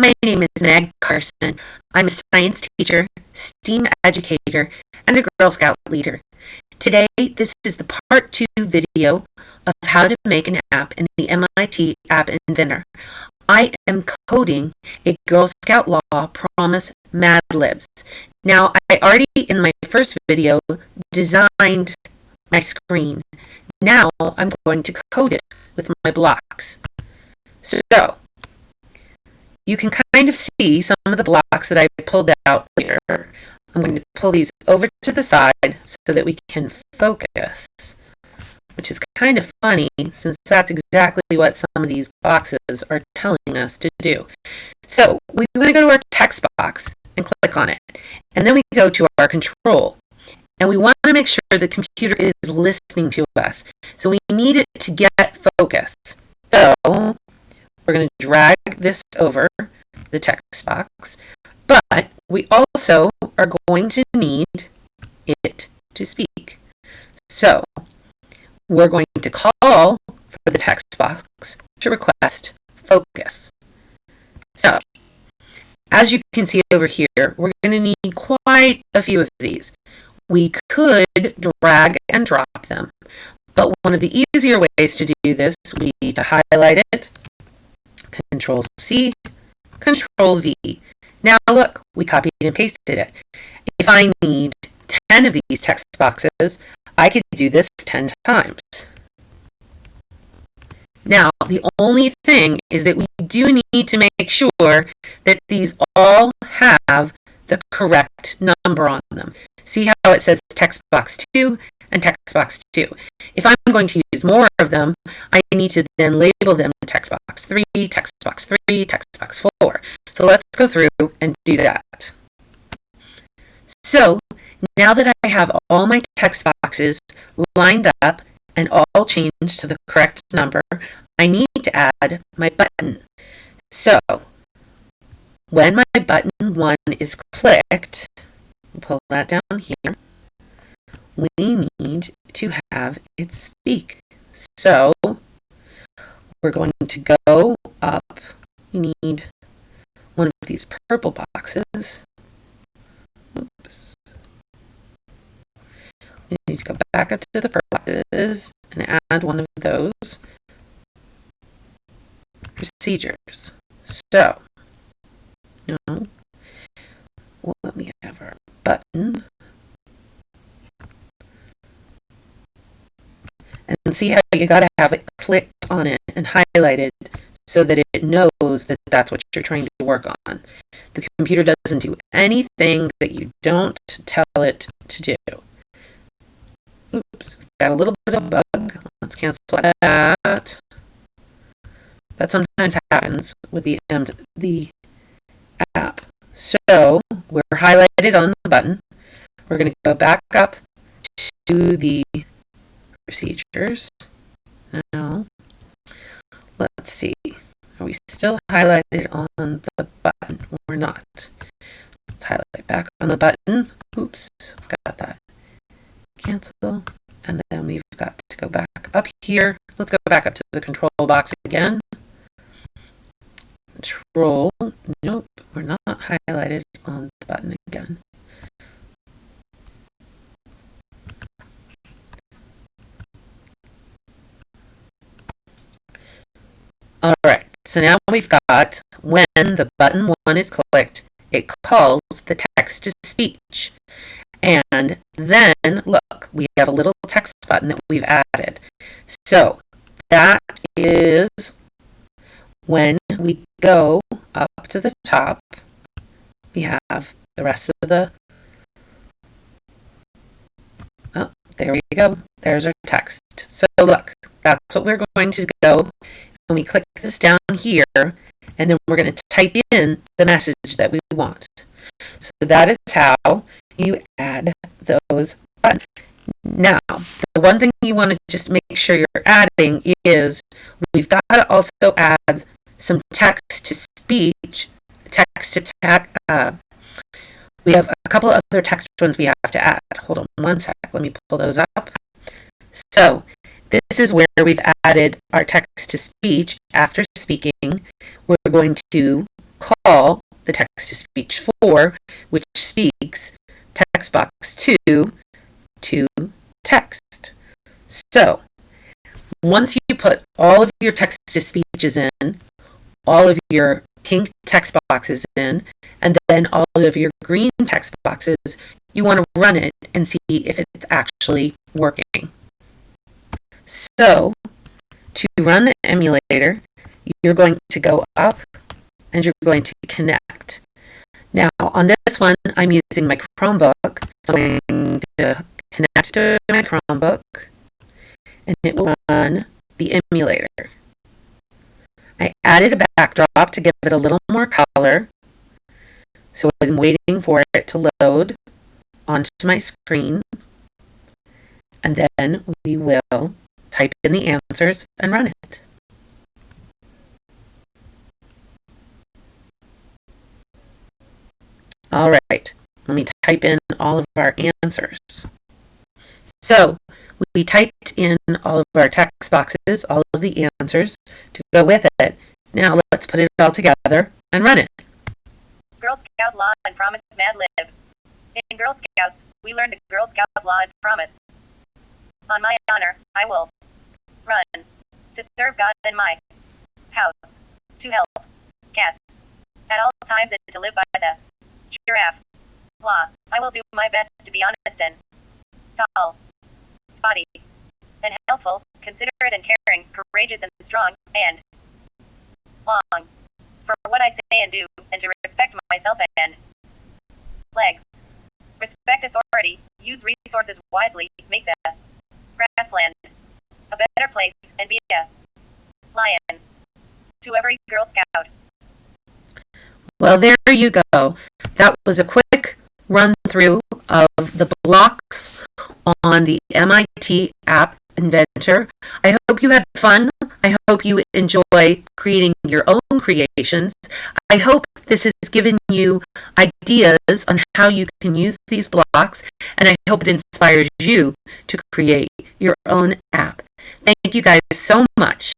my name is Meg Carson. I'm a science teacher, STEAM educator, and a Girl Scout leader. Today, this is the part 2 video of how to make an app in the MIT App Inventor. I am coding a Girl Scout Law Promise Mad Libs. Now, I already in my first video designed my screen. Now, I'm going to code it with my blocks. So, you can kind of see some of the blocks that I pulled out here. I'm going to pull these over to the side so that we can focus, which is kind of funny since that's exactly what some of these boxes are telling us to do. So we want to go to our text box and click on it. And then we go to our control. And we want to make sure the computer is listening to us. So we need it to get focus. So we're going to drag this over the text box. But we also are going to need it to speak. So we're going to call for the text box to request focus. So as you can see over here, we're going to need quite a few of these. We could drag and drop them, but one of the easier ways to do this would be to highlight it, Control C, Control V. Now look, we copied and pasted it. If I need 10 of these text boxes, I could do this 10 times. Now, the only thing is that we do need to make sure that these all have the correct number on them. See how it says text box 2 and text box 2. If I'm going to use more of them, I need to then label them text box 3, text box 3, text box 4. So let's go through and do that. So now that I have all my text boxes lined up and all changed to the correct number, I need to add my button. So when my button 1 is clicked, pull that down here, we need to have it speak. So we're going to go up. We need one of these purple boxes. Oops. We need to go back up to the purple boxes and add one of those procedures. So, no, well, let me have our button. And see how you got to have it clicked on it and highlighted so that it knows that that's what you're trying to work on. The computer doesn't do anything that you don't tell it to do. Oops, we've got a little bit of bug. Let's cancel that. That sometimes happens with the app. So we're highlighted on the button. We're going to go back up to the procedures. Now, let's see. Are we still highlighted on the button? We're not. Let's highlight back on the button. Oops, got that. Cancel. And then we've got to go back up here. Let's go back up to the control box again. Control. Nope, we're not highlighted on the button again. All right, so now we've got when the button 1 is clicked, it calls the text to speech. And then, look, we have a little text button that we've added. So that is when we go up to the top, we have the rest of the, oh, there we go. There's our text. So look, that's what we're going to go. And we click this down here, and then we're going to type in the message that we want. So that is how you add those buttons. Now, the one thing you want to just make sure you're adding is we've got to also add some text to speech, text to text. We have a couple of other text ones we have to add. Hold on one sec. Let me pull those up. So this is where we've added our text to speech. After speaking, we're going to call the text-to-speech 4, which speaks text box 2 to text. So, once you put all of your text-to-speeches in, all of your pink text boxes in, and then all of your green text boxes, you want to run it and see if it's actually working. So, to run the emulator, you're going to go up and you're going to connect. Now, on this one, I'm using my Chromebook, so I'm going to connect to my Chromebook, and it will run the emulator. I added a backdrop to give it a little more color, so I'm waiting for it to load onto my screen, and then we will type in the answers and run it. All right, let me type in all of our answers. So we typed in all of our text boxes, all of the answers to go with it. Now let's put it all together and run it. Girl Scout Law and Promise Mad Lib. In Girl Scouts, we learned the Girl Scout Law and Promise. On my honor, I will run to serve God in my house, to help cats at all times and to live by the giraffe law. I will do my best to be honest and tall, spotty, and helpful, considerate and caring, courageous and strong, and long for what I say and do, and to respect myself and legs. Respect authority, use resources wisely, make the grassland a better place, and be a lion to every Girl Scout. Well, there you go. That was a quick run through of the blocks on the MIT app Inventor. I hope you had fun. I hope you enjoy creating your own creations. I hope this has given you ideas on how you can use these blocks, and I hope it inspires you to create your own app. Thank you guys so much.